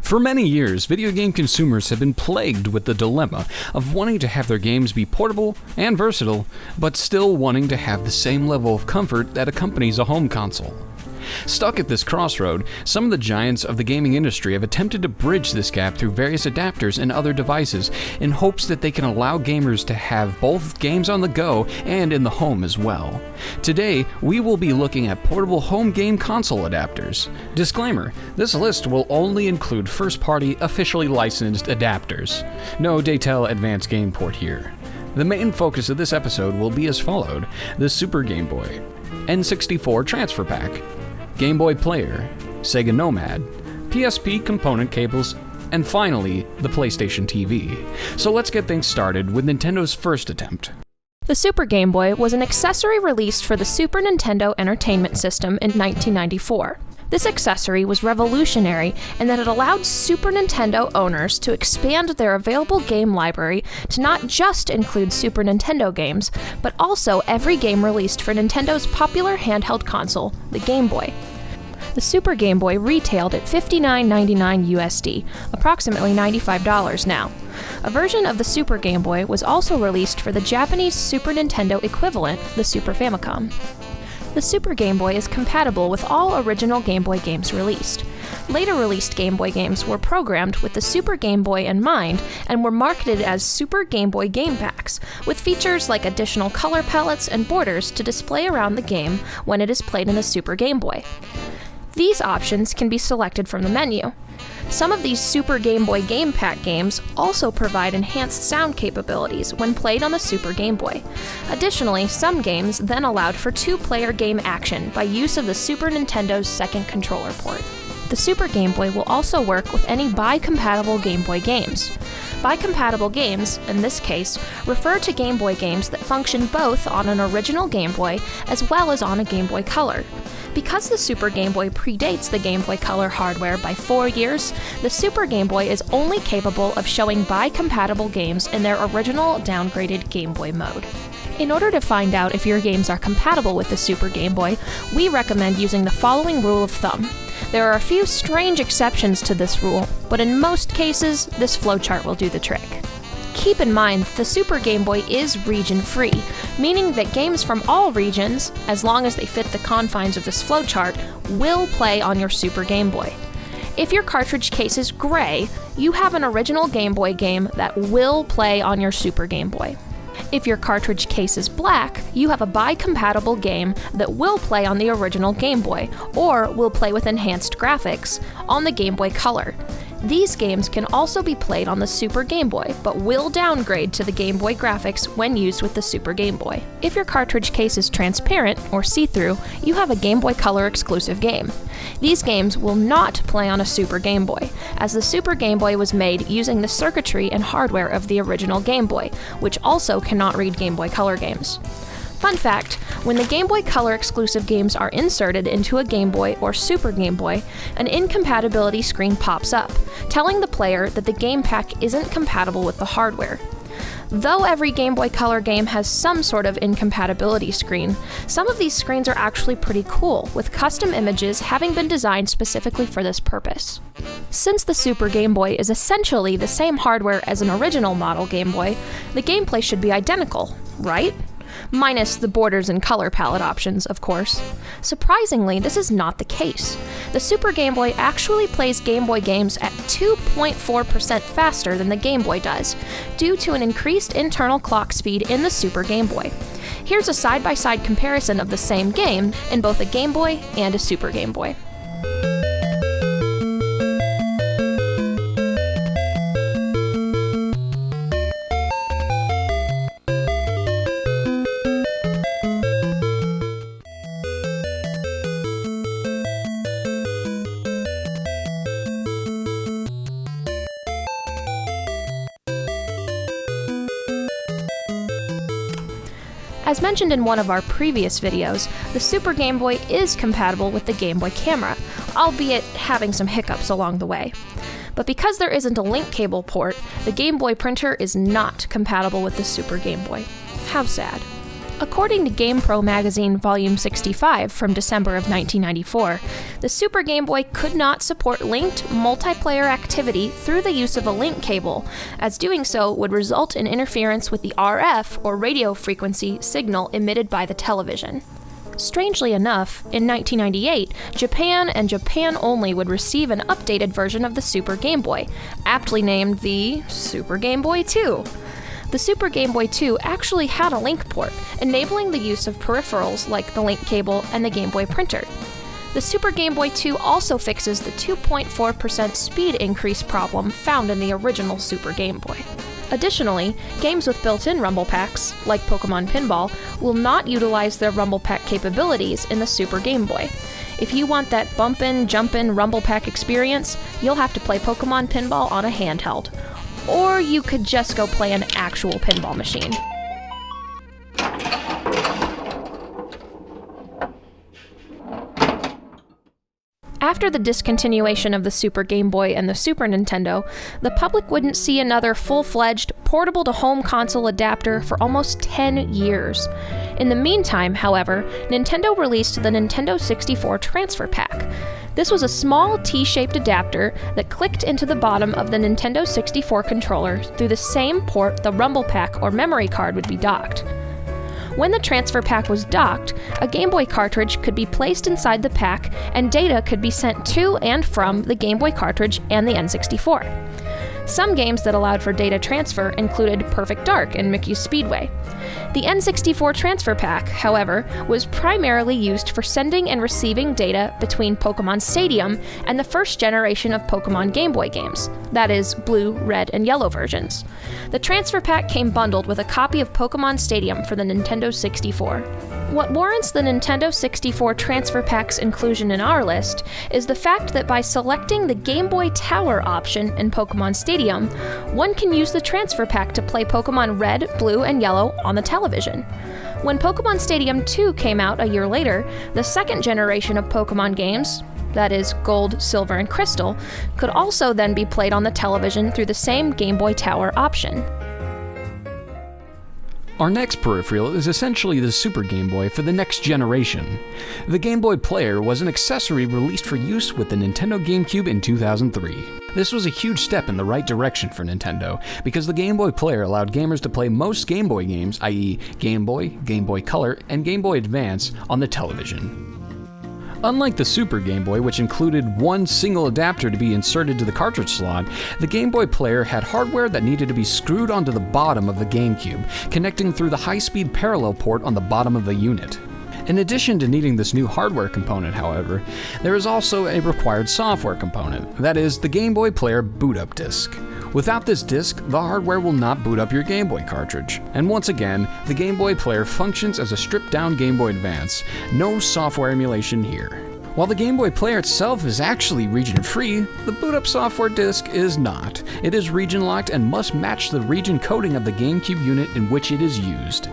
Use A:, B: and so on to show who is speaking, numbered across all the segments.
A: For many years, video game consumers have been plagued with the dilemma of wanting to have their games be portable and versatile, but still wanting to have the same level of comfort that accompanies a home console. Stuck at this crossroad, some of the giants of the gaming industry have attempted to bridge this gap through various adapters and other devices in hopes that they can allow gamers to have both games on the go and in the home as well. Today, we will be looking at portable home game console adapters. Disclaimer, this list will only include first-party, officially licensed adapters. No Daytel Advanced Game Port here. The main focus of this episode will be as followed: the Super Game Boy, N64 Transfer Pack, Gameboy Player, Sega Nomad, PSP component cables, and finally, the PlayStation TV. So let's get things started with Nintendo's first attempt.
B: The Super Game Boy was an accessory released for the Super Nintendo Entertainment System in 1994. This accessory was revolutionary in that it allowed Super Nintendo owners to expand their available game library to not just include Super Nintendo games, but also every game released for Nintendo's popular handheld console, the Game Boy. The Super Game Boy retailed at $59.99 USD, approximately $95 now. A version of the Super Game Boy was also released for the Japanese Super Nintendo equivalent, the Super Famicom. The Super Game Boy is compatible with all original Game Boy games released. Later released Game Boy games were programmed with the Super Game Boy in mind and were marketed as Super Game Boy game packs, with features like additional color palettes and borders to display around the game when it is played in the Super Game Boy. These options can be selected from the menu. Some of these Super Game Boy Game Pack games also provide enhanced sound capabilities when played on the Super Game Boy. Additionally, some games then allowed for two-player game action by use of the Super Nintendo's second controller port. The Super Game Boy will also work with any bi-compatible Game Boy games. Bi-compatible games, in this case, refer to Game Boy games that function both on an original Game Boy as well as on a Game Boy Color. Because the Super Game Boy predates the Game Boy Color hardware by 4 years, the Super Game Boy is only capable of showing bi-compatible games in their original downgraded Game Boy mode. In order to find out if your games are compatible with the Super Game Boy, we recommend using the following rule of thumb. There are a few strange exceptions to this rule, but in most cases, this flowchart will do the trick. Keep in mind, the Super Game Boy is region-free, meaning that games from all regions, as long as they fit the confines of this flowchart, will play on your Super Game Boy. If your cartridge case is gray, you have an original Game Boy game that will play on your Super Game Boy. If your cartridge case is black, you have a bi-compatible game that will play on the original Game Boy, or will play with enhanced graphics on the Game Boy Color. These games can also be played on the Super Game Boy, but will downgrade to the Game Boy graphics when used with the Super Game Boy. If your cartridge case is transparent or see-through, you have a Game Boy Color exclusive game. These games will not play on a Super Game Boy, as the Super Game Boy was made using the circuitry and hardware of the original Game Boy, which also cannot read Game Boy Color games. Fun fact, when the Game Boy Color exclusive games are inserted into a Game Boy or Super Game Boy, an incompatibility screen pops up, telling the player that the game pack isn't compatible with the hardware. Though every Game Boy Color game has some sort of incompatibility screen, some of these screens are actually pretty cool, with custom images having been designed specifically for this purpose. Since the Super Game Boy is essentially the same hardware as an original model Game Boy, the gameplay should be identical, right? Minus the borders and color palette options, of course. Surprisingly, this is not the case. The Super Game Boy actually plays Game Boy games at 2.4% faster than the Game Boy does, due to an increased internal clock speed in the Super Game Boy. Here's a side-by-side comparison of the same game in both a Game Boy and a Super Game Boy. As mentioned in one of our previous videos, the Super Game Boy is compatible with the Game Boy camera, albeit having some hiccups along the way. But because there isn't a link cable port, the Game Boy printer is not compatible with the Super Game Boy. How sad. According to GamePro magazine Volume 65 from December of 1994, the Super Game Boy could not support linked multiplayer activity through the use of a link cable, as doing so would result in interference with the RF, or radio frequency, signal emitted by the television. Strangely enough, in 1998, Japan and Japan only would receive an updated version of the Super Game Boy, aptly named the Super Game Boy 2. The Super Game Boy 2 actually had a link port, enabling the use of peripherals like the link cable and the Game Boy printer. The Super Game Boy 2 also fixes the 2.4% speed increase problem found in the original Super Game Boy. Additionally, games with built-in rumble packs, like Pokémon Pinball, will not utilize their rumble pack capabilities in the Super Game Boy. If you want that bumpin', jumpin' rumble pack experience, you'll have to play Pokémon Pinball on a handheld. Or you could just go play an actual pinball machine. After the discontinuation of the Super Game Boy and the Super Nintendo, the public wouldn't see another full-fledged, portable-to-home console adapter for almost 10 years. In the meantime, however, Nintendo released the Nintendo 64 Transfer Pack. This was a small T-shaped adapter that clicked into the bottom of the Nintendo 64 controller through the same port the rumble pack or memory card would be docked. When the transfer pack was docked, a Game Boy cartridge could be placed inside the pack and data could be sent to and from the Game Boy cartridge and the N64. Some games that allowed for data transfer included Perfect Dark and Mickey's Speedway. The N64 transfer pack, however, was primarily used for sending and receiving data between Pokémon Stadium and the first generation of Pokémon Game Boy games, that is, blue, red, and yellow versions. The transfer pack came bundled with a copy of Pokémon Stadium for the Nintendo 64. What warrants the Nintendo 64 transfer pack's inclusion in our list is the fact that by selecting the Game Boy Tower option in Pokémon Stadium, one can use the transfer pack to play Pokémon Red, Blue, and Yellow on the television. When Pokémon Stadium 2 came out a year later, the second generation of Pokémon games, that is, Gold, Silver, and Crystal, could also then be played on the television through the same Game Boy Tower option.
A: Our next peripheral is essentially the Super Game Boy for the next generation. The Game Boy Player was an accessory released for use with the Nintendo GameCube in 2003. This was a huge step in the right direction for Nintendo, because the Game Boy Player allowed gamers to play most Game Boy games, i.e. Game Boy, Game Boy Color, and Game Boy Advance, on the television. Unlike the Super Game Boy, which included one single adapter to be inserted to the cartridge slot, the Game Boy Player had hardware that needed to be screwed onto the bottom of the GameCube, connecting through the high-speed parallel port on the bottom of the unit. In addition to needing this new hardware component, however, there is also a required software component, that is, the Game Boy Player boot-up disc. Without this disc, the hardware will not boot up your Game Boy cartridge. And once again, the Game Boy Player functions as a stripped-down Game Boy Advance. No software emulation here. While the Game Boy Player itself is actually region-free, the boot-up software disc is not. It is region-locked and must match the region coding of the GameCube unit in which it is used.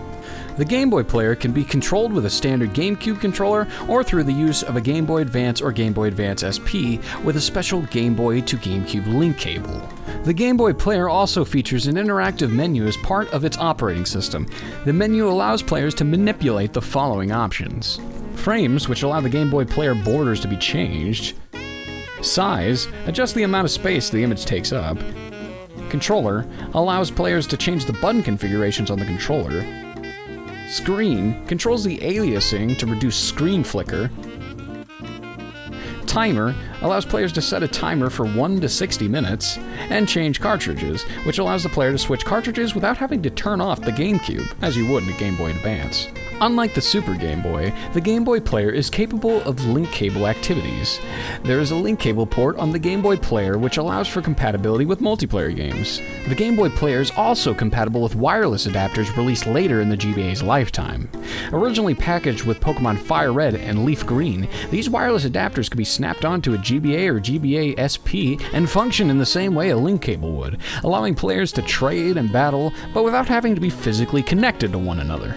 A: The Game Boy Player can be controlled with a standard GameCube controller or through the use of a Game Boy Advance or Game Boy Advance SP with a special Game Boy to GameCube link cable. The Game Boy Player also features an interactive menu as part of its operating system. The menu allows players to manipulate the following options: frames, which allow the Game Boy Player borders to be changed; size, adjust the amount of space the image takes up; controller, allows players to change the button configurations on the controller; screen, controls the aliasing to reduce screen flicker; timer, allows players to set a timer for 1 to 60 minutes, and change cartridges, which allows the player to switch cartridges without having to turn off the GameCube, as you would in a Game Boy Advance. Unlike the Super Game Boy, the Game Boy Player is capable of link cable activities. There is a link cable port on the Game Boy Player which allows for compatibility with multiplayer games. The Game Boy Player is also compatible with wireless adapters released later in the GBA's lifetime. Originally packaged with Pokémon Fire Red and Leaf Green, these wireless adapters could be snapped onto a GBA or GBA SP and function in the same way a link cable would, allowing players to trade and battle, but without having to be physically connected to one another.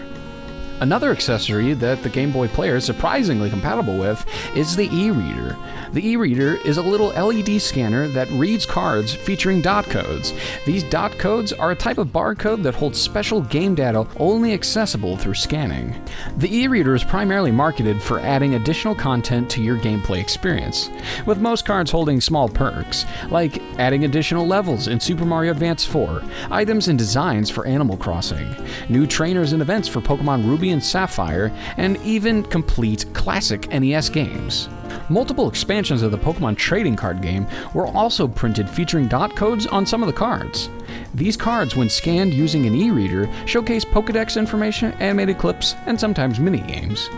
A: Another accessory that the Game Boy Player is surprisingly compatible with is the e-reader. The e-reader is a little LED scanner that reads cards featuring dot codes. These dot codes are a type of barcode that holds special game data only accessible through scanning. The e-reader is primarily marketed for adding additional content to your gameplay experience, with most cards holding small perks, like adding additional levels in Super Mario Advance 4, items and designs for Animal Crossing, new trainers and events for Pokémon Ruby and Sapphire, and even complete classic NES games. Multiple expansions of the Pokémon trading card game were also printed featuring dot codes on some of the cards. These cards, when scanned using an e-reader, showcase Pokédex information, animated clips, and sometimes mini-games.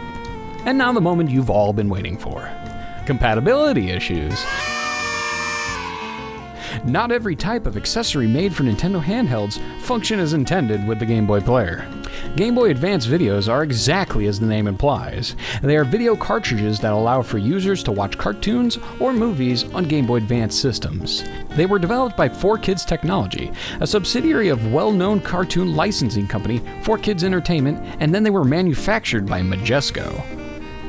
A: And now the moment you've all been waiting for. Compatibility issues. Not every type of accessory made for Nintendo handhelds function as intended with the Game Boy Player. Game Boy Advance videos are exactly as the name implies. They are video cartridges that allow for users to watch cartoons or movies on Game Boy Advance systems. They were developed by 4Kids Technology, a subsidiary of well-known cartoon licensing company 4Kids Entertainment, and then they were manufactured by Majesco.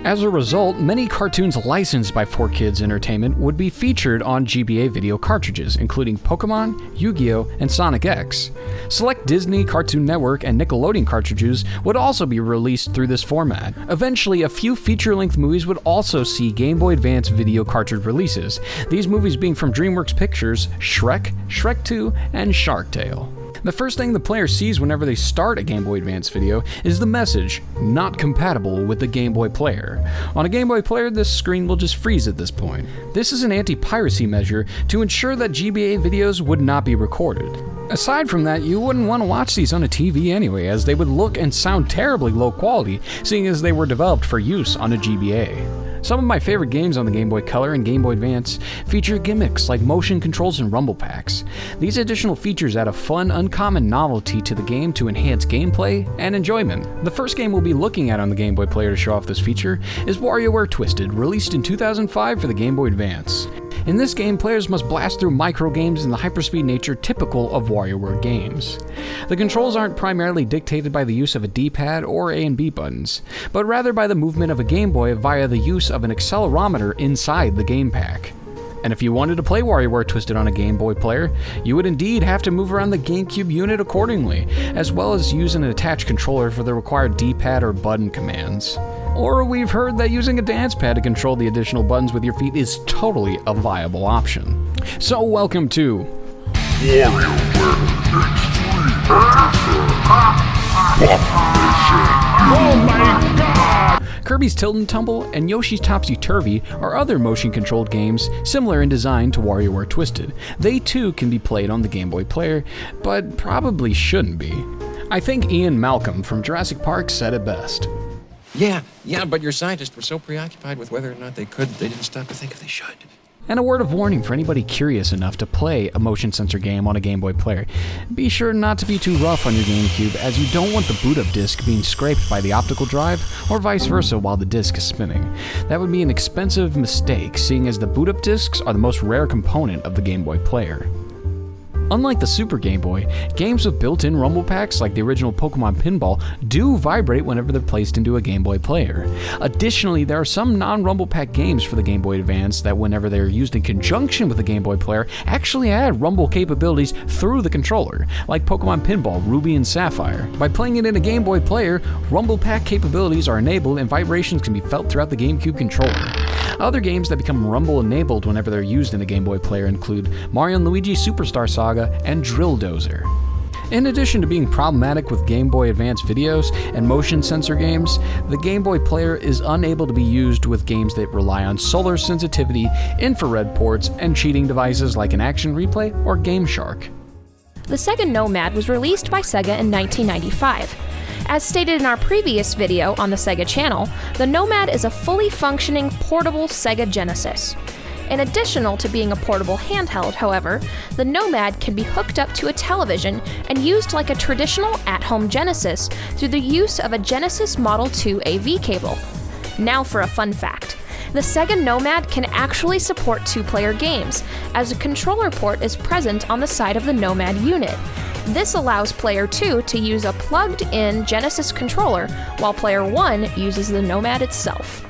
A: As a result, many cartoons licensed by 4Kids Entertainment would be featured on GBA video cartridges, including Pokémon, Yu-Gi-Oh!, and Sonic X. Select Disney, Cartoon Network, and Nickelodeon cartridges would also be released through this format. Eventually, a few feature-length movies would also see Game Boy Advance video cartridge releases, these movies being from DreamWorks Pictures' Shrek, Shrek 2, and Shark Tale. The first thing the player sees whenever they start a Game Boy Advance video is the message, "Not compatible with the Game Boy Player." On a Game Boy Player, this screen will just freeze at this point. This is an anti-piracy measure to ensure that GBA videos would not be recorded. Aside from that, you wouldn't want to watch these on a TV anyway, as they would look and sound terribly low quality, seeing as they were developed for use on a GBA. Some of my favorite games on the Game Boy Color and Game Boy Advance feature gimmicks like motion controls and rumble packs. These additional features add a fun, uncommon novelty to the game to enhance gameplay and enjoyment. The first game we'll be looking at on the Game Boy Player to show off this feature is WarioWare Twisted, released in 2005 for the Game Boy Advance. In this game, players must blast through microgames in the hyperspeed nature typical of WarioWare games. The controls aren't primarily dictated by the use of a D-pad or A and B buttons, but rather by the movement of a Game Boy via the use of an accelerometer inside the game pack. And if you wanted to play WarioWare Twisted on a Game Boy Player, you would indeed have to move around the GameCube unit accordingly, as well as use an attached controller for the required D-pad or button commands. Or we've heard that using a dance pad to control the additional buttons with your feet is totally a viable option. So welcome to Oh my God! Kirby's Tilt and Tumble and Yoshi's Topsy Turvy are other motion-controlled games similar in design to WarioWare Twisted. They too can be played on the Game Boy Player, but probably shouldn't be. I think Ian Malcolm from Jurassic Park said it best.
C: Yeah, but your scientists were so preoccupied with whether or not they could, they didn't stop to think if they should.
A: And a word of warning for anybody curious enough to play a motion sensor game on a Game Boy Player. Be sure not to be too rough on your GameCube, as you don't want the boot-up disc being scraped by the optical drive, or vice versa while the disc is spinning. That would be an expensive mistake, seeing as the boot-up discs are the most rare component of the Game Boy Player. Unlike the Super Game Boy, games with built-in rumble packs like the original Pokémon Pinball do vibrate whenever they're placed into a Game Boy Player. Additionally, there are some non-rumble pack games for the Game Boy Advance that, whenever they're used in conjunction with the Game Boy Player, actually add rumble capabilities through the controller, like Pokémon Pinball, Ruby, and Sapphire. By playing it in a Game Boy Player, rumble pack capabilities are enabled and vibrations can be felt throughout the GameCube controller. Other games that become rumble-enabled whenever they're used in a Game Boy Player include Mario & Luigi Superstar Saga and Drill Dozer. In addition to being problematic with Game Boy Advance videos and motion sensor games, the Game Boy Player is unable to be used with games that rely on solar sensitivity, infrared ports, and cheating devices like an Action Replay or Game Shark.
B: The Sega Nomad was released by Sega in 1995. As stated in our previous video on the Sega channel, the Nomad is a fully functioning portable Sega Genesis. In addition to being a portable handheld, however, the Nomad can be hooked up to a television and used like a traditional at-home Genesis through the use of a Genesis Model 2 AV cable. Now for a fun fact. The Sega Nomad can actually support two-player games, as a controller port is present on the side of the Nomad unit. This allows Player 2 to use a plugged-in Genesis controller, while Player 1 uses the Nomad itself.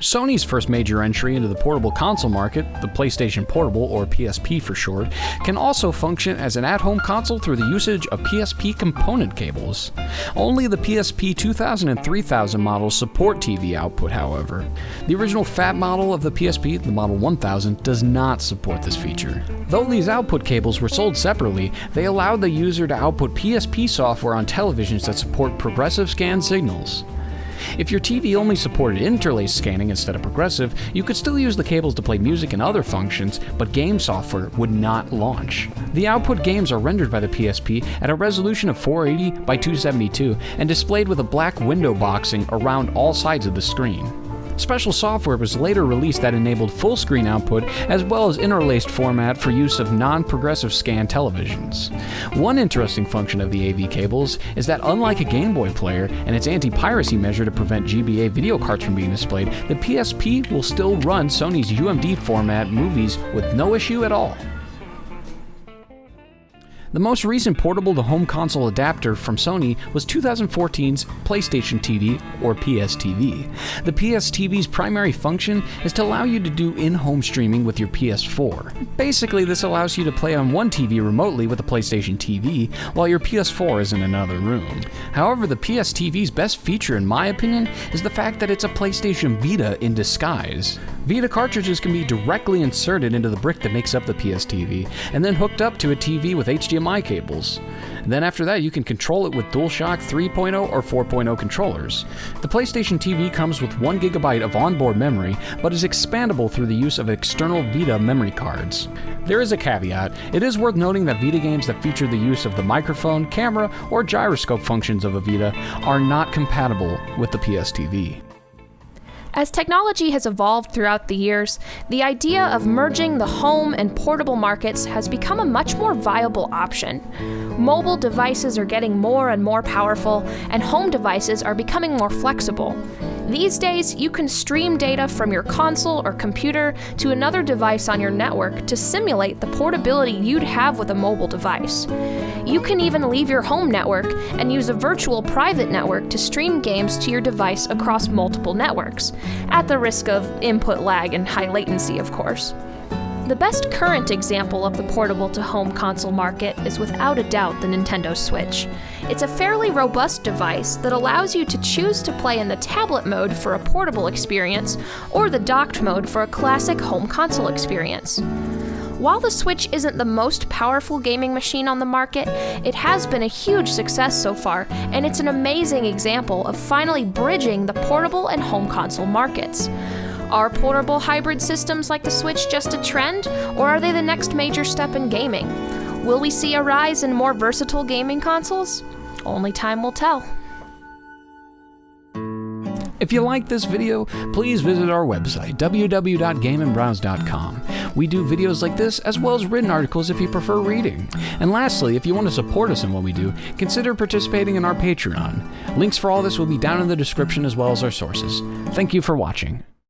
A: Sony's first major entry into the portable console market, the PlayStation Portable, or PSP for short, can also function as an at-home console through the usage of PSP component cables. Only the PSP 2000 and 3000 models support TV output, however. The original fat model of the PSP, the Model 1000, does not support this feature. Though these output cables were sold separately, they allowed the user to output PSP software on televisions that support progressive scan signals. If your TV only supported interlaced scanning instead of progressive, you could still use the cables to play music and other functions, but game software would not launch. The output games are rendered by the PSP at a resolution of 480 by 272 and displayed with a black window boxing around all sides of the screen. Special software was later released that enabled full screen output as well as interlaced format for use of non-progressive scan televisions. One interesting function of the AV cables is that unlike a Gameboy Player and its anti-piracy measure to prevent GBA video cards from being displayed, the PSP will still run Sony's UMD format movies with no issue at all. The most recent portable to home console adapter from Sony was 2014's PlayStation TV, or PS TV. The PS TV's primary function is to allow you to do in-home streaming with your PS4. Basically, this allows you to play on one TV remotely with the PlayStation TV, while your PS4 is in another room. However, the PS TV's best feature, in my opinion, is the fact that it's a PlayStation Vita in disguise. Vita cartridges can be directly inserted into the brick that makes up the PS TV, and then hooked up to a TV with HDMI cables. And then after that, you can control it with DualShock 3.0 or 4.0 controllers. The PlayStation TV comes with 1 GB of onboard memory, but is expandable through the use of external Vita memory cards. There is a caveat. It is worth noting that Vita games that feature the use of the microphone, camera, or gyroscope functions of a Vita are not compatible with the PS TV.
B: As technology has evolved throughout the years, the idea of merging the home and portable markets has become a much more viable option. Mobile devices are getting more and more powerful, and home devices are becoming more flexible. These days, you can stream data from your console or computer to another device on your network to simulate the portability you'd have with a mobile device. You can even leave your home network and use a virtual private network to stream games to your device across multiple networks, at the risk of input lag and high latency, of course. The best current example of the portable to home console market is without a doubt the Nintendo Switch. It's a fairly robust device that allows you to choose to play in the tablet mode for a portable experience or the docked mode for a classic home console experience. While the Switch isn't the most powerful gaming machine on the market, it has been a huge success so far, and it's an amazing example of finally bridging the portable and home console markets. Are portable hybrid systems like the Switch just a trend, or are they the next major step in gaming? Will we see a rise in more versatile gaming consoles? Only time will tell.
A: If you like this video, please visit our website, www.gameandbrowse.com. We do videos like this, as well as written articles if you prefer reading. And lastly, if you want to support us in what we do, consider participating in our Patreon. Links for all this will be down in the description, as well as our sources. Thank you for watching.